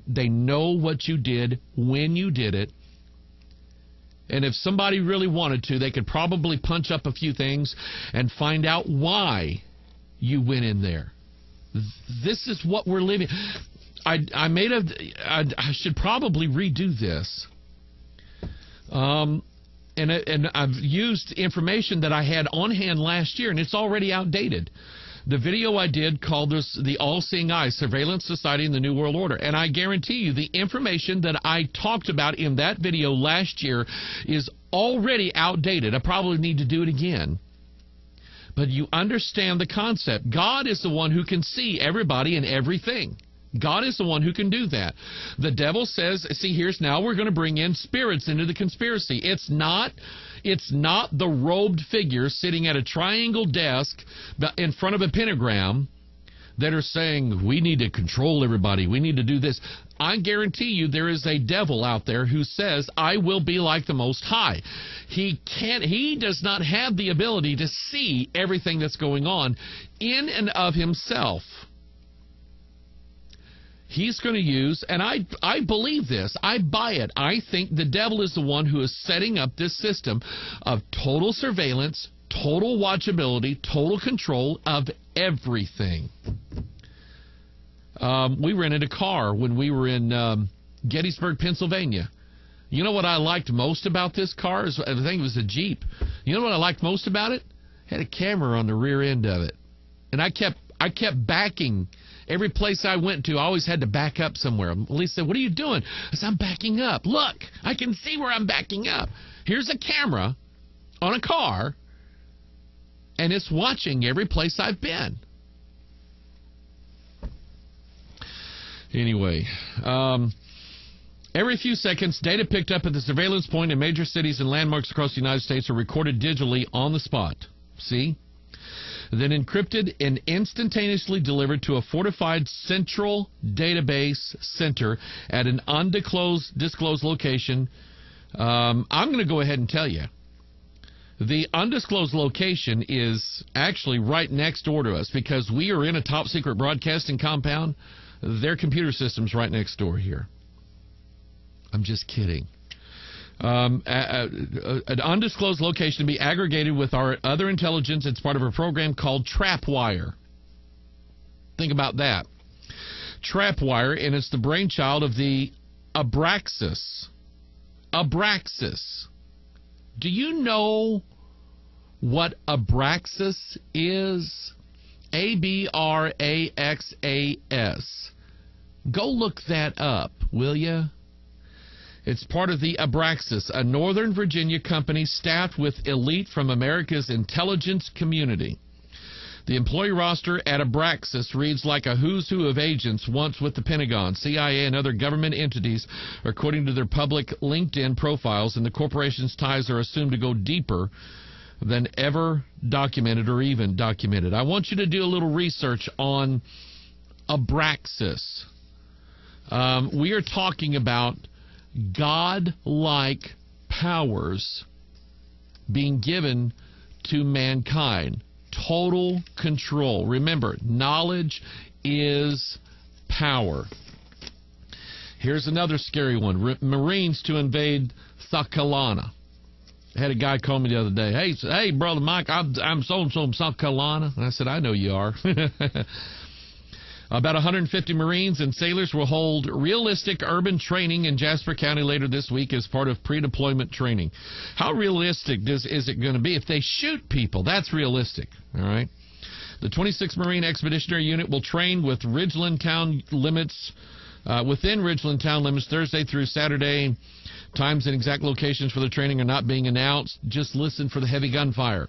They know what you did, when you did it. And if somebody really wanted to, they could probably punch up a few things and find out why you went in there. This is what we're living. I should probably redo this. And I've used information that I had on hand last year, and it's already outdated. The video I did called this the All-Seeing Eye, Surveillance Society in the New World Order. And I guarantee you the information that I talked about in that video last year is already outdated. I probably need to do it again. But you understand the concept. God is the one who can see everybody and everything. God is the one who can do that. The devil says, see, here's now we're going to bring in spirits into the conspiracy. It's not the robed figure sitting at a triangle desk in front of a pentagram that are saying, we need to control everybody. We need to do this. I guarantee you there is a devil out there who says, I will be like the Most High. He does not have the ability to see everything that's going on in and of himself. He's going to use, and I believe this, I buy it. I think the devil is the one who is setting up this system of total surveillance, total watchability, total control of everything. We rented a car when we were in Gettysburg, Pennsylvania. You know what I liked most about this car? I think it was a Jeep. You know what I liked most about it? It had a camera on the rear end of it. And I kept backing. Every place I went to, I always had to back up somewhere. Lisa said, what are you doing? I said, I'm backing up. Look, I can see where I'm backing up. Here's a camera on a car, and it's watching every place I've been. Anyway, every few seconds, data picked up at the surveillance point in major cities and landmarks across the United States are recorded digitally on the spot. See? Then encrypted and instantaneously delivered to a fortified central database center at an undisclosed location. I'm going to go ahead and tell you. The undisclosed location is actually right next door to us because we are in a top secret broadcasting compound. Their computer system's right next door here. I'm just kidding. An undisclosed location to be aggregated with our other intelligence. It's part of a program called Trapwire. Think about that. Trapwire, and it's the brainchild of the Abraxas. Abraxas. Do you know what Abraxas is? Abraxas. Go look that up, will you? It's part of the Abraxas, a Northern Virginia company staffed with elite from America's intelligence community. The employee roster at Abraxas reads like a who's who of agents once with the Pentagon, CIA, and other government entities, according to their public LinkedIn profiles, and the corporation's ties are assumed to go deeper than ever documented or even documented. I want you to do a little research on Abraxas. We are talking about God-like powers being given to mankind. Total control. Remember, knowledge is power. Here's another scary one. Marines to invade Sakalana. I had a guy call me the other day. Hey, Brother Mike, I'm so-and-so in South Carolina. And I said, I know you are. About 150 Marines and sailors will hold realistic urban training in Jasper County later this week as part of pre-deployment training. How realistic is it going to be? If they shoot people, that's realistic. All right. The 26th Marine Expeditionary Unit will train with Ridgeland Town limits, within Ridgeland Town limits Thursday through Saturday. Times and exact locations for the training are not being announced. Just listen for the heavy gunfire.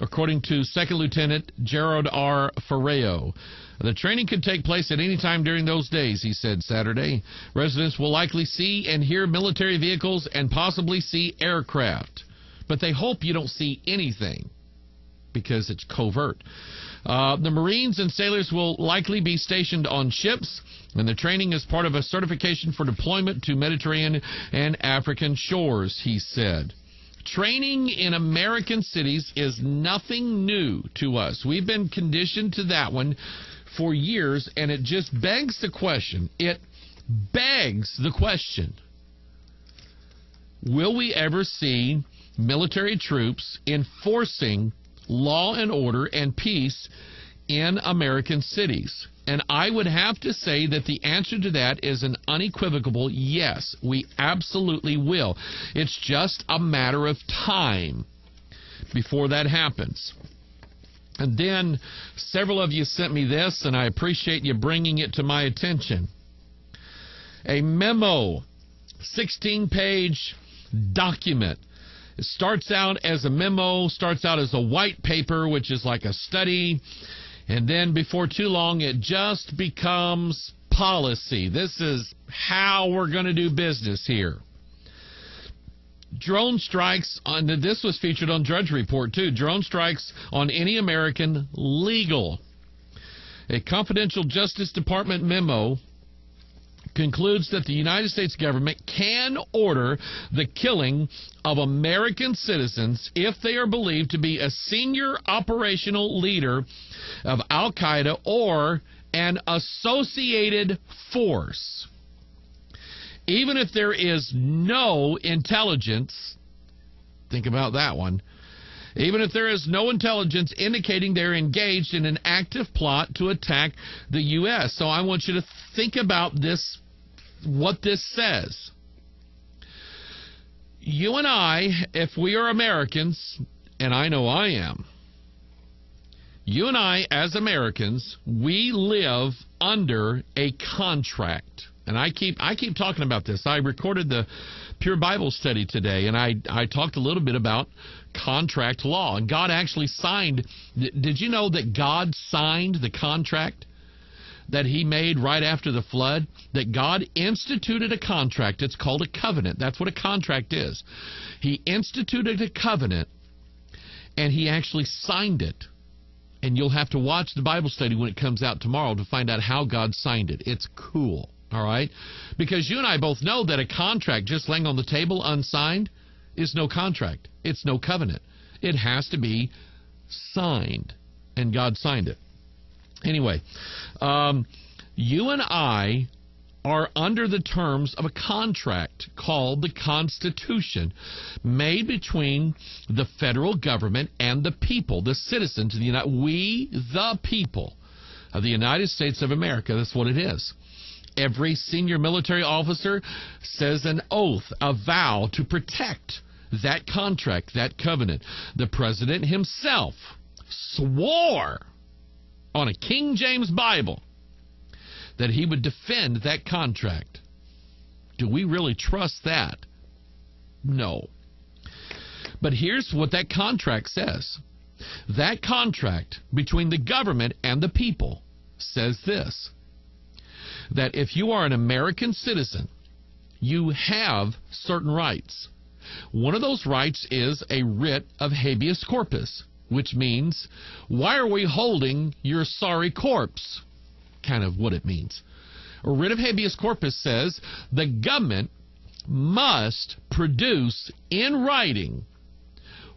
According to Second Lieutenant Gerald R. Ferreo, the training could take place at any time during those days, he said Saturday. Residents will likely see and hear military vehicles and possibly see aircraft. But they hope you don't see anything because it's covert. The Marines and sailors will likely be stationed on ships, and the training is part of a certification for deployment to Mediterranean and African shores, he said. Training in American cities is nothing new to us. We've been conditioned to that one for years, and it just begs the question. It begs the question. Will we ever see military troops enforcing law and order and peace in American cities? And I would have to say that the answer to that is an unequivocal yes. We absolutely will. It's just a matter of time before that happens. And then several of you sent me this, and I appreciate you bringing it to my attention. A memo, 16-page document. It starts out as a memo, starts out as a white paper, which is like a study, and then before too long it just becomes policy. This is how we're going to do business here. Drone strikes, this was featured on Drudge Report too, drone strikes on any American legal. A confidential Justice Department memo concludes that the United States government can order the killing of American citizens if they are believed to be a senior operational leader of Al-Qaeda or an associated force. Even if there is no intelligence, think about that one, even if there is no intelligence indicating they're engaged in an active plot to attack the U.S. So I want you to think about this, what this says. You and I, if we are Americans, and I know I am, you and I as Americans, we live under a contract. And I keep talking about this. I recorded the Pure Bible Study today, and I talked a little bit about contract law. And God actually signed. Did you know that God signed the contract that he made right after the flood? That God instituted a contract. It's called a covenant. That's what a contract is. He instituted a covenant, and he actually signed it. And you'll have to watch the Bible study when it comes out tomorrow to find out how God signed it. It's cool. All right? Because you and I both know that a contract just laying on the table unsigned is no contract. It's no covenant. It has to be signed. And God signed it. Anyway, you and I are under the terms of a contract called the Constitution, made between the federal government and the people, the citizens of the we, the people of the United States of America. That's what it is. Every senior military officer says an oath, a vow to protect that contract, that covenant. The president himself swore on a King James Bible that he would defend that contract. Do we really trust that? No. But here's what that contract says. That contract between the government and the people says this: that if you are an American citizen, you have certain rights. One of those rights is a writ of habeas corpus, which means, why are we holding your sorry corpse? Kind of what it means. A writ of habeas corpus says the government must produce in writing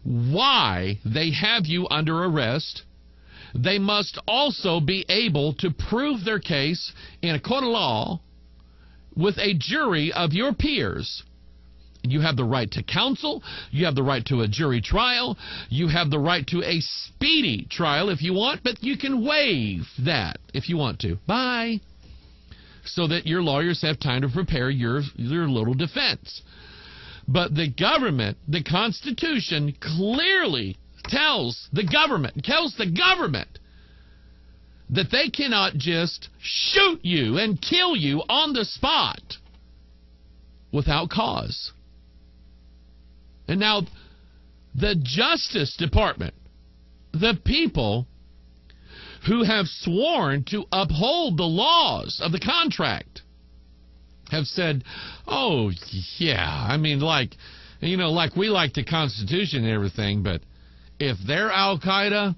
why they have you under arrest. They must also be able to prove their case in a court of law with a jury of your peers. You have the right to counsel. You have the right to a jury trial. You have the right to a speedy trial if you want, but you can waive that if you want to. Bye. So that your lawyers have time to prepare your little defense. But the government, the Constitution, clearly tells the government that they cannot just shoot you and kill you on the spot without cause. And now the Justice Department, the people who have sworn to uphold the laws of the contract, have said, oh, yeah, I mean, like we like the Constitution and everything, but if they're Al-Qaeda,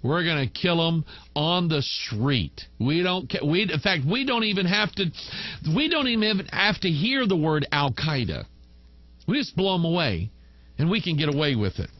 we're going to kill them on the street. In fact, we don't even have to hear the word Al-Qaeda. We just blow them away, and we can get away with it.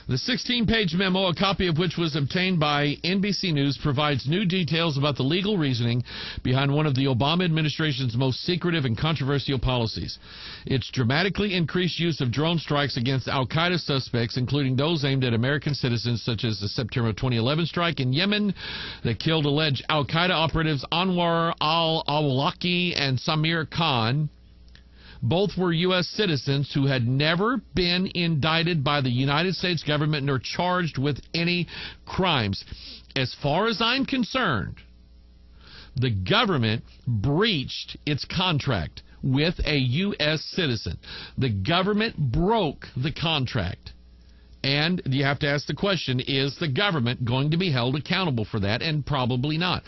The 16-page memo, a copy of which was obtained by NBC News, provides new details about the legal reasoning behind one of the Obama administration's most secretive and controversial policies. Its dramatically increased use of drone strikes against al-Qaeda suspects, including those aimed at American citizens, such as the September 2011 strike in Yemen that killed alleged al-Qaeda operatives Anwar al-Awlaki and Samir Khan. Both were U.S. citizens who had never been indicted by the United States government nor charged with any crimes. As far as I'm concerned, the government breached its contract with a U.S. citizen. The government broke the contract. And you have to ask the question, is the government going to be held accountable for that? And probably not.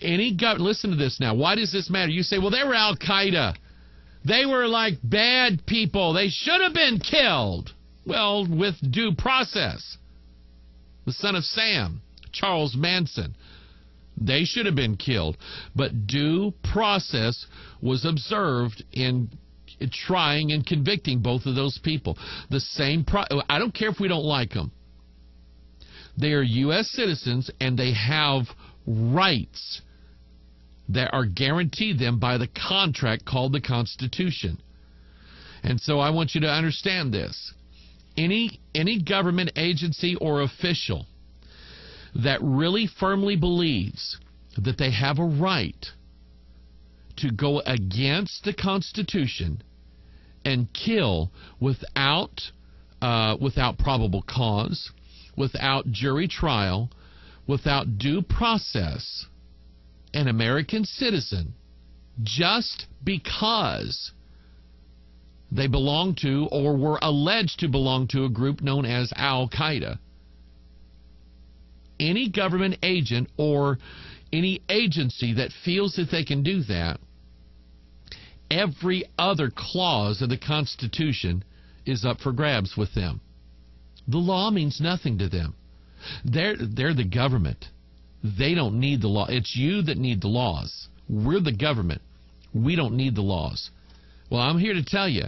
Listen to this now. Why does this matter? You say, well, they were al-Qaeda. They were like bad people. They should have been killed. Well, with due process. The son of Sam, Charles Manson. They should have been killed. But due process was observed in trying and convicting both of those people. The same I don't care if we don't like them. They are U.S. citizens and they have rights that are guaranteed them by the contract called the Constitution. And so I want you to understand this. Any government agency or official that really firmly believes that they have a right to go against the Constitution and kill without probable cause, without jury trial, without due process, an American citizen, just because they belong to or were alleged to belong to a group known as al-Qaeda. Any government agent or any agency that feels that they can do that, every other clause of the Constitution is up for grabs with them. The law means nothing to them. They're the government. They don't need the law. It's you that need the laws. We're the government. We don't need the laws. Well, I'm here to tell you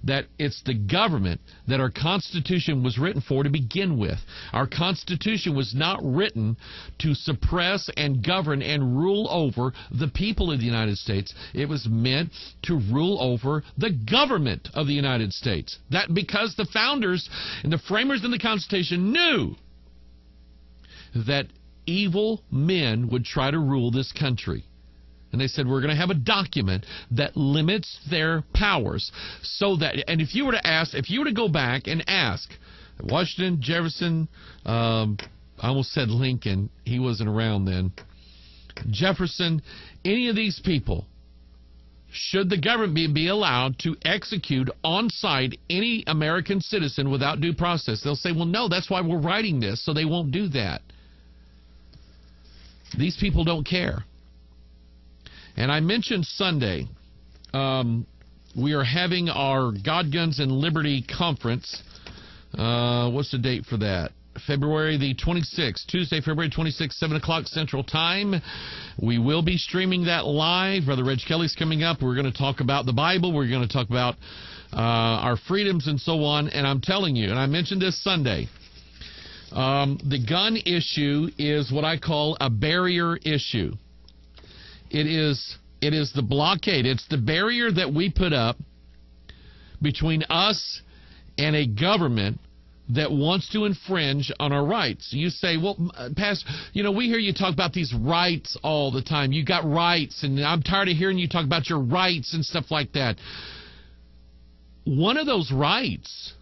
that it's the government that our Constitution was written for to begin with. Our Constitution was not written to suppress and govern and rule over the people of the United States. It was meant to rule over the government of the United States. That because the founders and the framers of the Constitution knew that evil men would try to rule this country. And they said, we're going to have a document that limits their powers so that, and if you were to go back and ask Washington, Jefferson, I almost said Lincoln, he wasn't around then, Jefferson, any of these people, should the government be allowed to execute on sight any American citizen without due process? They'll say, well, no, that's why we're writing this, so they won't do that. These people don't care. And I mentioned Sunday, we are having our God, Guns, and Liberty conference. What's the date for that? February the 26th, Tuesday, February 26th, 7 o'clock Central Time. We will be streaming that live. Brother Reg Kelly's coming up. We're going to talk about the Bible. We're going to talk about our freedoms and so on. And I'm telling you, and I mentioned this Sunday, the gun issue is what I call a barrier issue. It is the blockade. It's the barrier that we put up between us and a government that wants to infringe on our rights. You say, well, Pastor, we hear you talk about these rights all the time. You got rights, and I'm tired of hearing you talk about your rights and stuff like that. One of those rights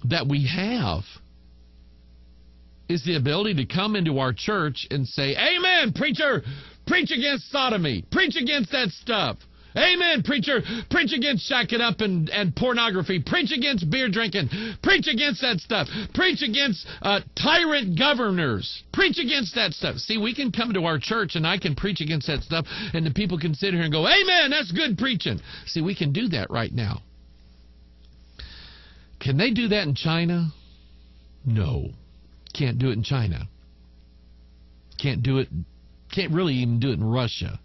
that we have is the ability to come into our church and say, amen, preacher, preach against sodomy, preach against that stuff. Amen, preacher, preach against shacking up and pornography, preach against beer drinking, preach against that stuff, preach against tyrant governors, preach against that stuff. See, we can come to our church and I can preach against that stuff and the people can sit here and go, amen, that's good preaching. See, we can do that right now. Can they do that in China? No. Can't do it in China. Can't really even do it in Russia.